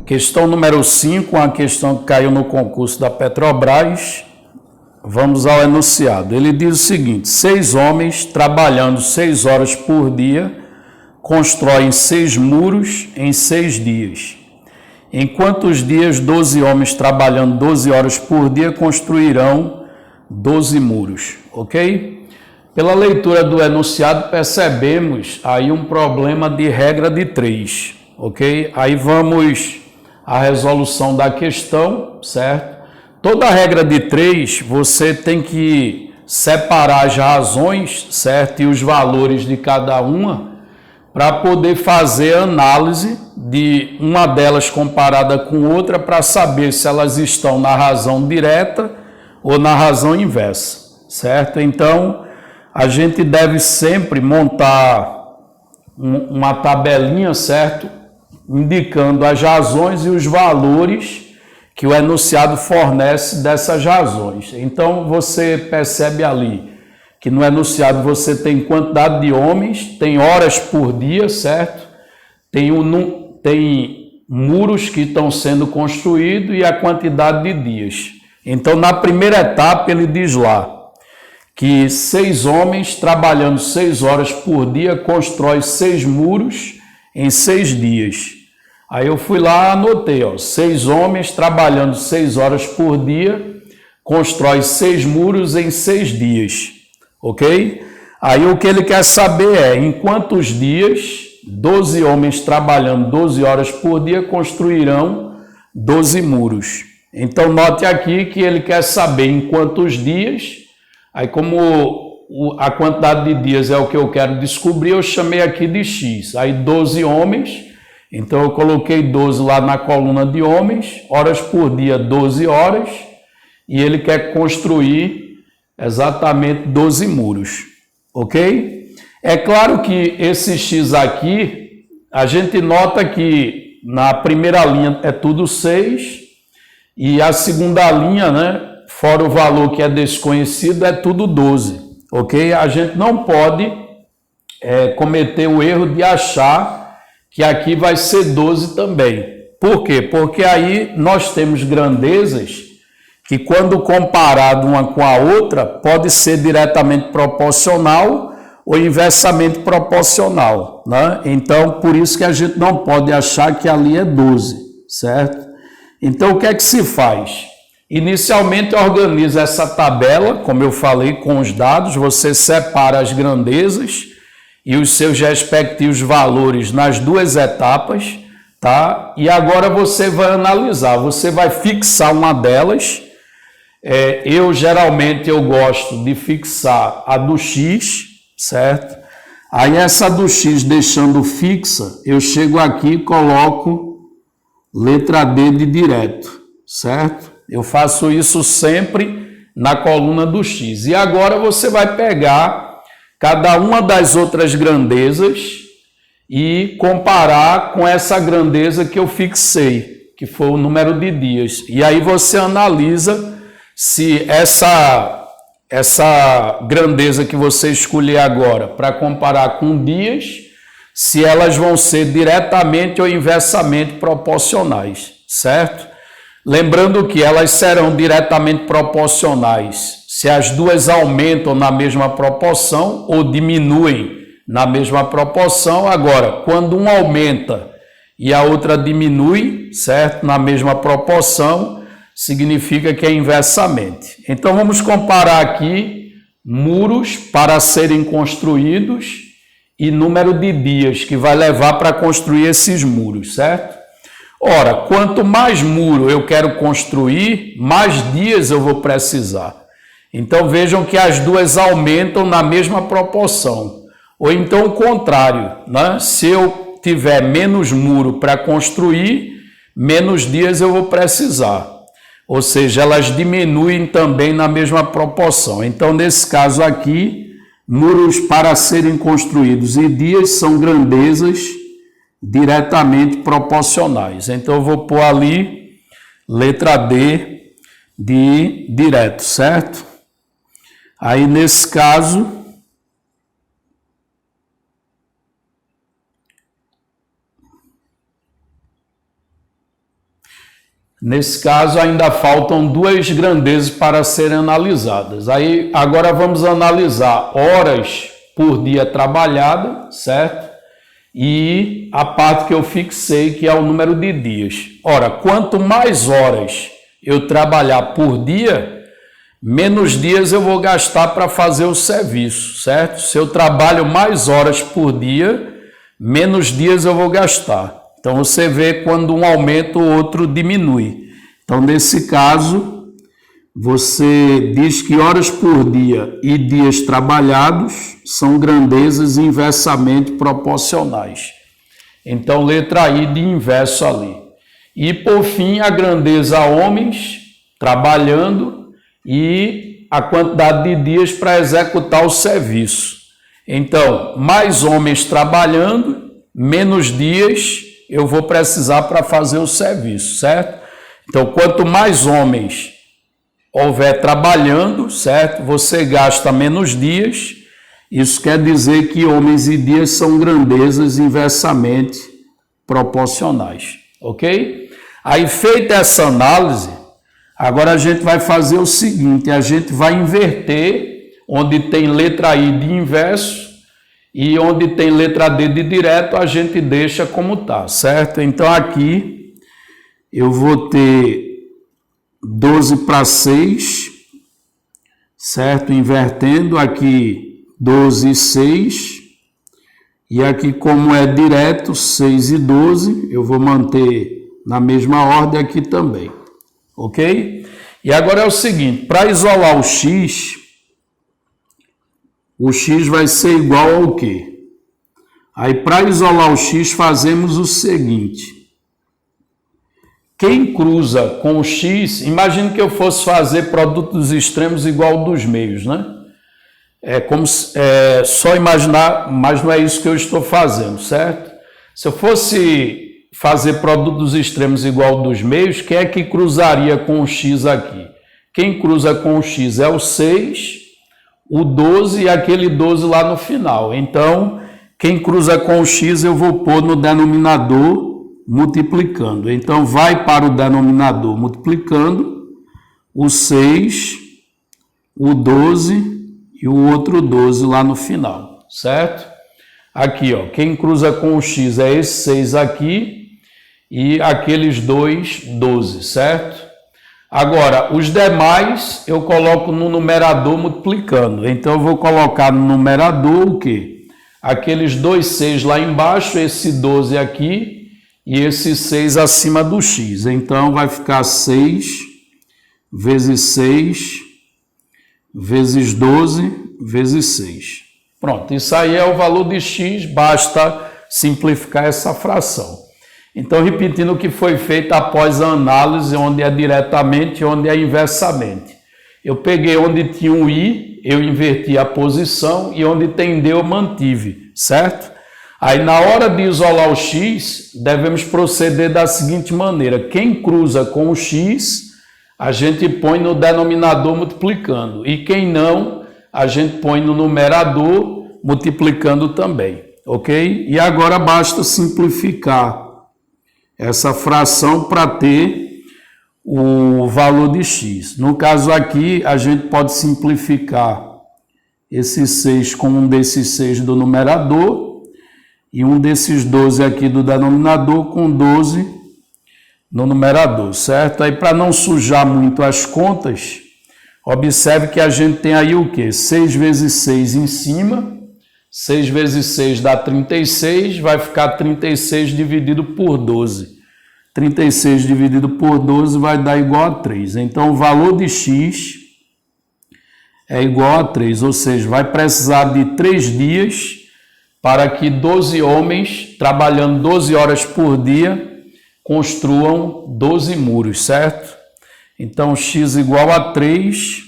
Questão número 5, uma questão que caiu no concurso da Petrobras. Vamos ao enunciado. Ele diz o seguinte: 6 homens trabalhando 6 horas por dia constroem 6 muros em 6 dias. Em quantos dias 12 homens trabalhando 12 horas por dia construirão 12 muros? Ok? Pela leitura do enunciado percebemos aí um problema de regra de 3. Ok? Aí vamos à resolução da questão, certo? Toda regra de 3, você tem que separar as razões, certo? E os valores de cada uma, para poder fazer análise de uma delas comparada com outra, para saber se elas estão na razão direta ou na razão inversa, certo? Então, a gente deve sempre montar uma tabelinha, certo? Indicando as razões e os valores que o enunciado fornece dessas razões. Então, você percebe ali que no enunciado você tem quantidade de homens, tem horas por dia, certo? Tem muros que estão sendo construídos e a quantidade de dias. Então, na primeira etapa, ele diz lá que 6 homens trabalhando 6 horas por dia constroem 6 muros em 6 dias. Aí eu fui lá e anotei, 6 homens trabalhando 6 horas por dia constrói 6 muros em 6 dias. Ok? Aí o que ele quer saber é em quantos dias 12 homens trabalhando 12 horas por dia construirão 12 muros. Então note aqui que ele quer saber em quantos dias. Aí como a quantidade de dias é o que eu quero descobrir, eu chamei aqui de X. Aí 12 homens, então eu coloquei 12 lá na coluna de homens, horas por dia 12 horas, e ele quer construir exatamente 12 muros, ok? É claro que esse X aqui, a gente nota que na primeira linha é tudo 6, e a segunda linha, né? Fora o valor que é desconhecido, é tudo 12, ok? A gente não pode cometer o erro de achar que aqui vai ser 12 também. Por quê? Porque aí nós temos grandezas que, quando comparado uma com a outra, pode ser diretamente proporcional ou inversamente proporcional, né? Então, por isso que a gente não pode achar que ali é 12, certo? Então, o que é que se faz? Inicialmente, organiza essa tabela, como eu falei, com os dados, você separa as grandezas e os seus respectivos valores nas duas etapas, tá? E agora você vai analisar, você vai fixar uma delas. Geralmente eu gosto de fixar a do X, certo? Aí essa do X deixando fixa, eu chego aqui e coloco letra D de direto, certo? Eu faço isso sempre na coluna do X. E agora você vai pegar cada uma das outras grandezas e comparar com essa grandeza que eu fixei, que foi o número de dias. E aí você analisa se essa grandeza que você escolher agora para comparar com dias, se elas vão ser diretamente ou inversamente proporcionais, certo? Lembrando que elas serão diretamente proporcionais se as duas aumentam na mesma proporção ou diminuem na mesma proporção. Agora, quando uma aumenta e a outra diminui, certo? Na mesma proporção, significa que é inversamente. Então, vamos comparar aqui muros para serem construídos e número de dias que vai levar para construir esses muros, certo? Ora, quanto mais muro eu quero construir, mais dias eu vou precisar. Então vejam que as duas aumentam na mesma proporção. Ou então o contrário, né? Se eu tiver menos muro para construir, menos dias eu vou precisar. Ou seja, elas diminuem também na mesma proporção. Então, nesse caso aqui, muros para serem construídos e dias são grandezas diretamente proporcionais. Então, eu vou pôr ali letra D de direto, certo? Aí, nesse caso, Nesse caso, ainda faltam duas grandezas para serem analisadas. Aí, agora vamos analisar horas por dia trabalhada, certo? E a parte que eu fixei, que é o número de dias. Ora, quanto mais horas eu trabalhar por dia, menos dias eu vou gastar para fazer o serviço, certo? Se eu trabalho mais horas por dia, menos dias eu vou gastar. Então, você vê quando um aumenta, o outro diminui. Então, nesse caso, você diz que horas por dia e dias trabalhados são grandezas inversamente proporcionais. Então, letra I de inverso ali. E, por fim, a grandeza homens trabalhando e a quantidade de dias para executar o serviço. Então, mais homens trabalhando, menos dias eu vou precisar para fazer o serviço, certo? Então, quanto mais homens houver trabalhando, certo? Você gasta menos dias. Isso quer dizer que homens e dias são grandezas inversamente proporcionais, ok? Aí, feita essa análise, agora a gente vai fazer o seguinte, a gente vai inverter onde tem letra I de inverso e onde tem letra D de direto, a gente deixa como está, certo? Então, aqui eu vou ter 12 para 6, certo? Invertendo aqui 12 e 6. E aqui, como é direto, 6 e 12, eu vou manter na mesma ordem aqui também, ok? E agora é o seguinte, para isolar o x vai ser igual ao quê? Aí, para isolar o x, fazemos o seguinte. Quem cruza com o x, imagine que eu fosse fazer produto dos extremos igual ao dos meios, né? É como só imaginar, mas não é isso que eu estou fazendo, certo? Se eu fosse fazer produto dos extremos igual ao dos meios, quem é que cruzaria com o x aqui? Quem cruza com o x é o 6, o 12 e aquele 12 lá no final. Então, quem cruza com o x eu vou pôr no denominador multiplicando. Então, vai para o denominador multiplicando o 6, o 12 e o outro 12 lá no final, certo? Aqui, ó, quem cruza com o x é esse 6 aqui e aqueles dois 12, certo? Agora, os demais eu coloco no numerador multiplicando. Então, eu vou colocar no numerador o quê? Aqueles dois 6 lá embaixo, esse 12 aqui e esse 6 acima do x. Então, vai ficar 6 vezes 6 vezes 12 vezes 6. Pronto, isso aí é o valor de x, basta simplificar essa fração. Então, repetindo o que foi feito após a análise, onde é diretamente e onde é inversamente. Eu peguei onde tinha um i, eu inverti a posição, e onde tem d eu mantive, certo? Aí, na hora de isolar o x, devemos proceder da seguinte maneira. Quem cruza com o x, a gente põe no denominador multiplicando. E quem não, a gente põe no numerador multiplicando também, ok? E agora basta simplificar essa fração para ter o valor de x. No caso aqui, a gente pode simplificar esse 6 com um desses 6 do numerador e um desses 12 aqui do denominador com 12 no numerador, certo? Aí, para não sujar muito as contas, observe que a gente tem aí o quê? 6 vezes 6 em cima, 6 vezes 6 dá 36, vai ficar 36 dividido por 12. 36 dividido por 12 vai dar igual a 3. Então, o valor de x é igual a 3, ou seja, vai precisar de 3 dias para que 12 homens, trabalhando 12 horas por dia, construam 12 muros, certo? Então, x igual a 3,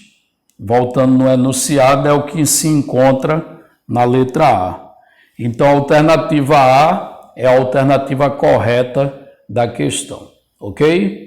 voltando no enunciado, é o que se encontra na letra A. Então, a alternativa A é a alternativa correta da questão, ok?